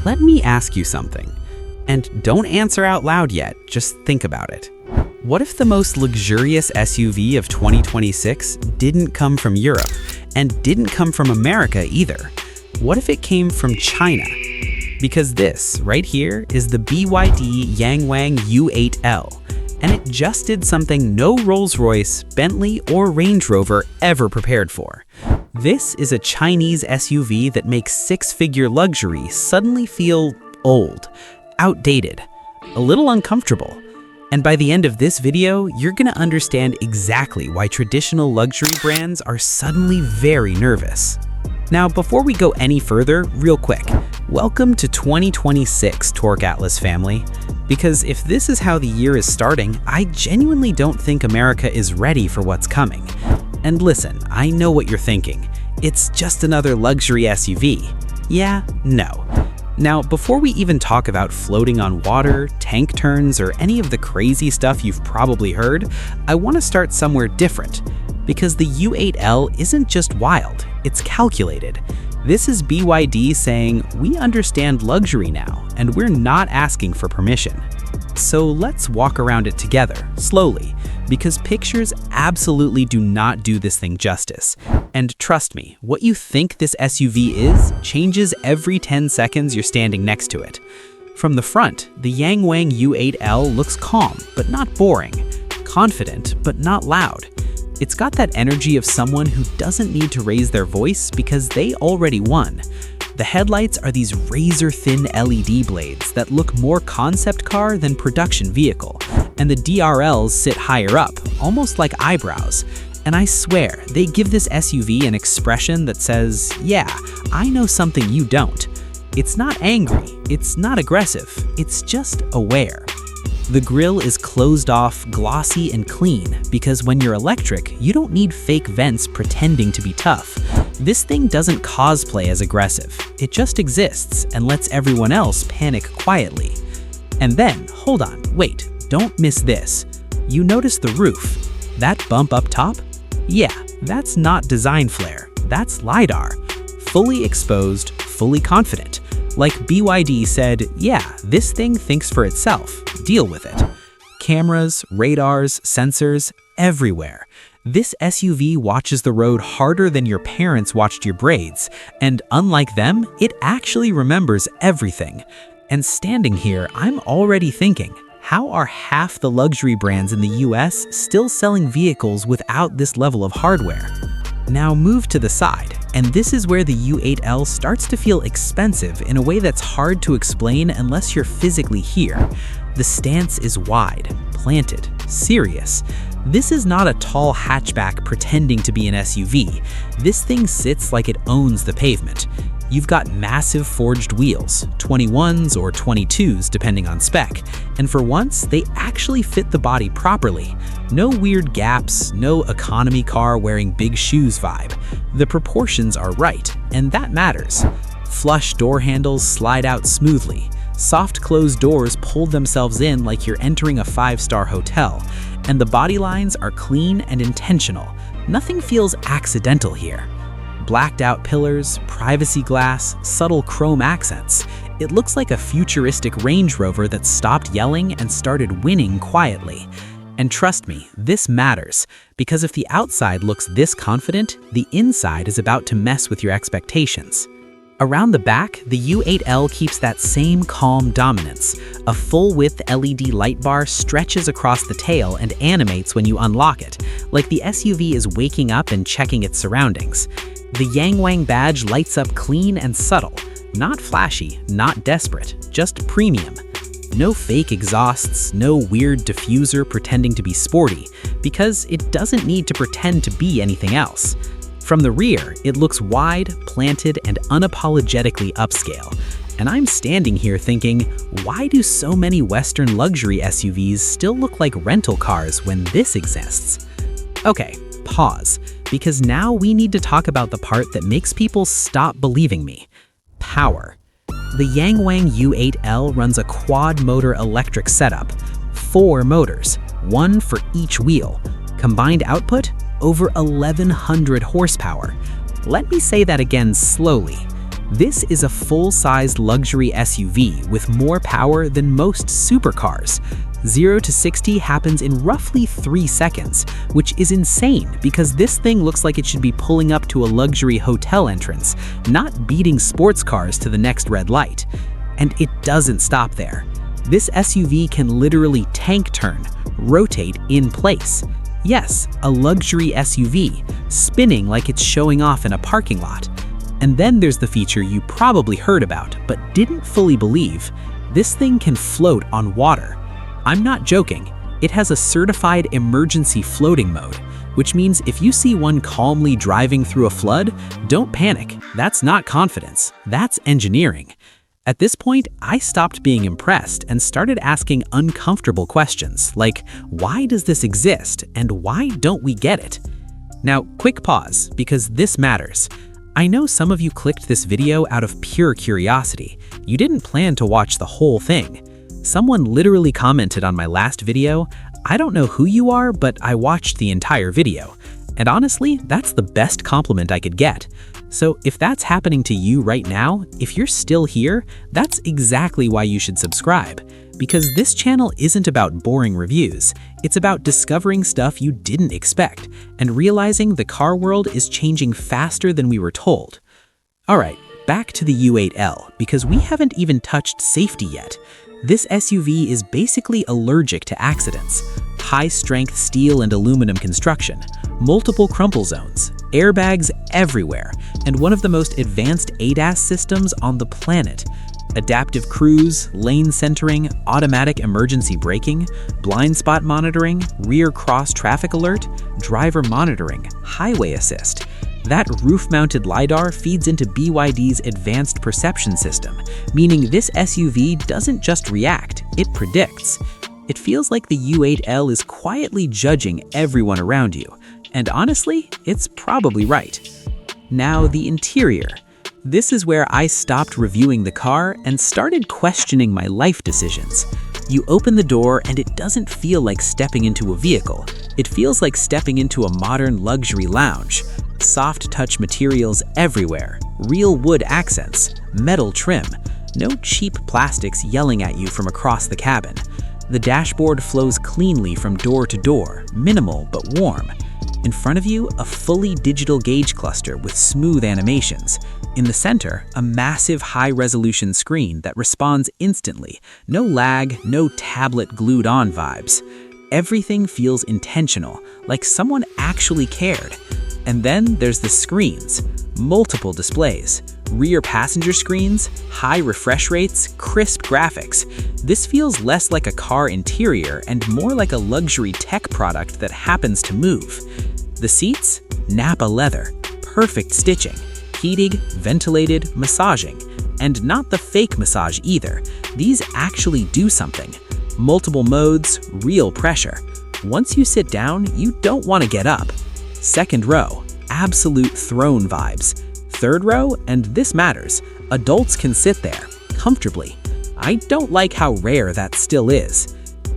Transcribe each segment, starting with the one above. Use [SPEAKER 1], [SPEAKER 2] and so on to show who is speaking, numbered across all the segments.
[SPEAKER 1] let me ask you something. And don't answer out loud yet, just think about it. What if the most luxurious SUV of 2026 didn't come from Europe and didn't come from America either? What if it came from China? Because this, right here, is the BYD YangWang U8L, and it just did something no Rolls-Royce, Bentley, or Range Rover ever prepared for. This is a Chinese SUV that makes six-figure luxury suddenly feel old, outdated, a little uncomfortable. And by the end of this video, you're gonna understand exactly why traditional luxury brands are suddenly very nervous. Now, before we go any further, real quick, welcome to 2026, Torque Atlas family. Because if this is how the year is starting, I genuinely don't think America is ready for what's coming. And listen, I know what you're thinking. It's just another luxury SUV. Yeah, no. Now, before we even talk about floating on water, tank turns, or any of the crazy stuff you've probably heard, I want to start somewhere different. Because the U8L isn't just wild, it's calculated. This is BYD saying, we understand luxury now, and we're not asking for permission. So let's walk around it together, slowly, because pictures absolutely do not do this thing justice. And trust me, what you think this SUV is changes every 10 seconds you're standing next to it. From the front, the YangWang U8L looks calm, but not boring, confident, but not loud. It's got that energy of someone who doesn't need to raise their voice because they already won. The headlights are these razor-thin LED blades that look more concept car than production vehicle, and the DRLs sit higher up, almost like eyebrows. And I swear, they give this SUV an expression that says, yeah, I know something you don't. It's not angry, it's not aggressive, it's just aware. The grille is closed off, glossy, and clean, because when you're electric, you don't need fake vents pretending to be tough. This thing doesn't cosplay as aggressive. It just exists and lets everyone else panic quietly. And then, hold on, wait, don't miss this. You notice the roof. That bump up top? Yeah, that's not design flair, that's LiDAR. Fully exposed, fully confident. Like BYD said, yeah, this thing thinks for itself, deal with it. Cameras, radars, sensors, everywhere. This SUV watches the road harder than your parents watched your braids, and unlike them, it actually remembers everything. And standing here, I'm already thinking, how are half the luxury brands in the US still selling vehicles without this level of hardware? Now move to the side, and this is where the U8L starts to feel expensive in a way that's hard to explain unless you're physically here. The stance is wide, planted, serious. This is not a tall hatchback pretending to be an SUV. This thing sits like it owns the pavement. You've got massive forged wheels, 21s or 22s depending on spec, and for once, they actually fit the body properly. No weird gaps, no economy car wearing big shoes vibe. The proportions are right, and that matters. Flush door handles slide out smoothly. Soft closed doors pull themselves in like you're entering a 5-star hotel, and the body lines are clean and intentional. Nothing feels accidental here. Blacked out pillars, privacy glass, subtle chrome accents. It looks like a futuristic Range Rover that stopped yelling and started winning quietly. And trust me, this matters, because if the outside looks this confident, the inside is about to mess with your expectations. Around the back, the U8L keeps that same calm dominance. A full-width LED light bar stretches across the tail and animates when you unlock it, like the SUV is waking up and checking its surroundings. The YangWang badge lights up clean and subtle, not flashy, not desperate, just premium. No fake exhausts, no weird diffuser pretending to be sporty, because it doesn't need to pretend to be anything else. From the rear, it looks wide, planted, and unapologetically upscale. And I'm standing here thinking, why do so many Western luxury SUVs still look like rental cars when this exists? Okay, pause, because now we need to talk about the part that makes people stop believing me. Power. The YangWang U8L runs a quad-motor electric setup, 4 motors, 1 for each wheel. Combined output? Over 1,100 horsepower. Let me say that again slowly. This is a full-sized luxury SUV with more power than most supercars. 0 to 60 happens in roughly 3 seconds, which is insane because this thing looks like it should be pulling up to a luxury hotel entrance, not beating sports cars to the next red light. And it doesn't stop there. This SUV can literally tank turn, rotate in place. Yes, a luxury SUV, spinning like it's showing off in a parking lot. And then there's the feature you probably heard about, but didn't fully believe. This thing can float on water. I'm not joking. It has a certified emergency floating mode, which means if you see one calmly driving through a flood, don't panic. That's not confidence. That's engineering. At this point, I stopped being impressed and started asking uncomfortable questions like, why does this exist and why don't we get it? Now, quick pause, because this matters. I know some of you clicked this video out of pure curiosity. You didn't plan to watch the whole thing. Someone literally commented on my last video, "I don't know who you are, but I watched the entire video." And honestly, that's the best compliment I could get. So if that's happening to you right now, if you're still here, that's exactly why you should subscribe. Because this channel isn't about boring reviews. It's about discovering stuff you didn't expect and realizing the car world is changing faster than we were told. All right, back to the U8L, because we haven't even touched safety yet. This SUV is basically allergic to accidents. High-strength steel and aluminum construction, multiple crumple zones, airbags everywhere, and one of the most advanced ADAS systems on the planet. Adaptive cruise, lane centering, automatic emergency braking, blind spot monitoring, rear cross traffic alert, driver monitoring, highway assist. That roof-mounted LiDAR feeds into BYD's advanced perception system, meaning this SUV doesn't just react, it predicts. It feels like the U8L is quietly judging everyone around you, and honestly, it's probably right. Now, the interior. This is where I stopped reviewing the car and started questioning my life decisions. You open the door and it doesn't feel like stepping into a vehicle. It feels like stepping into a modern luxury lounge. Soft touch materials everywhere, real wood accents, metal trim, no cheap plastics yelling at you from across the cabin. The dashboard flows cleanly from door to door, minimal but warm. In front of you, a fully digital gauge cluster with smooth animations. In the center, a massive high-resolution screen that responds instantly. No lag, no tablet glued-on vibes. Everything feels intentional, like someone actually cared. And then there's the screens. Multiple displays. Rear passenger screens, high refresh rates, crisp graphics. This feels less like a car interior and more like a luxury tech product that happens to move. The seats? Nappa leather. Perfect stitching. Heated, ventilated, massaging. And not the fake massage either. These actually do something. Multiple modes, real pressure. Once you sit down, you don't want to get up. Second row, absolute throne vibes. Third row, and this matters, adults can sit there, comfortably. I don't like how rare that still is.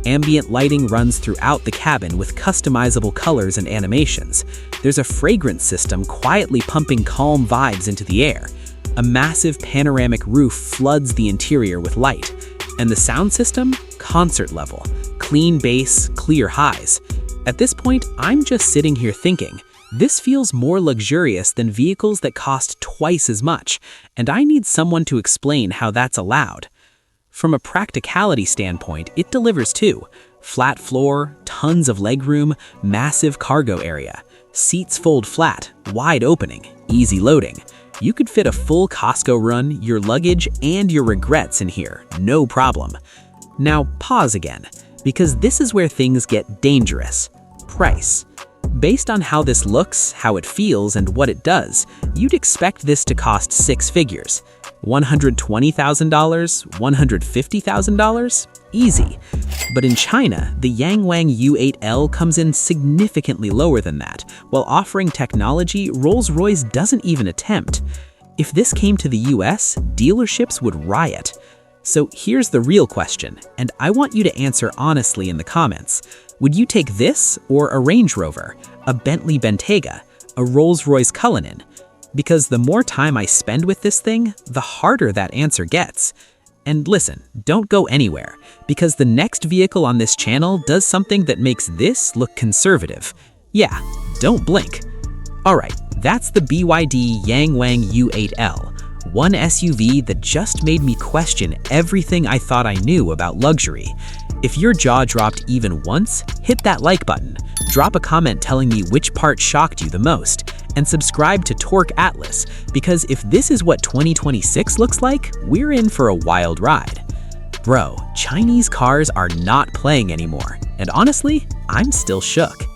[SPEAKER 1] Ambient lighting runs throughout the cabin with customizable colors and animations. There's a fragrance system quietly pumping calm vibes into the air. A massive panoramic roof floods the interior with light. And the sound system? Concert level. Clean bass, clear highs. At this point, I'm just sitting here thinking, this feels more luxurious than vehicles that cost twice as much, and I need someone to explain how that's allowed. From a practicality standpoint, it delivers too. Flat floor, tons of legroom, massive cargo area. Seats fold flat, wide opening, easy loading. You could fit a full Costco run, your luggage, and your regrets in here, no problem. Now pause again, because this is where things get dangerous. Price. Based on how this looks, how it feels, and what it does, you'd expect this to cost 6 figures. $120,000? $150,000? Easy. But in China, the YangWang U8L comes in significantly lower than that, while offering technology Rolls-Royce doesn't even attempt. If this came to the US, dealerships would riot. So here's the real question, and I want you to answer honestly in the comments. Would you take this or a Range Rover, a Bentley Bentayga, a Rolls-Royce Cullinan? because the more time I spend with this thing, the harder that answer gets. And listen, don't go anywhere, because the next vehicle on this channel does something that makes this look conservative. Yeah, don't blink. Alright, that's the BYD YangWang U8L, one SUV that just made me question everything I thought I knew about luxury. If your jaw dropped even once, hit that like button, drop a comment telling me which part shocked you the most, and subscribe to Torque Atlas, because if this is what 2026 looks like, we're in for a wild ride. Bro, Chinese cars are not playing anymore, and honestly, I'm still shook.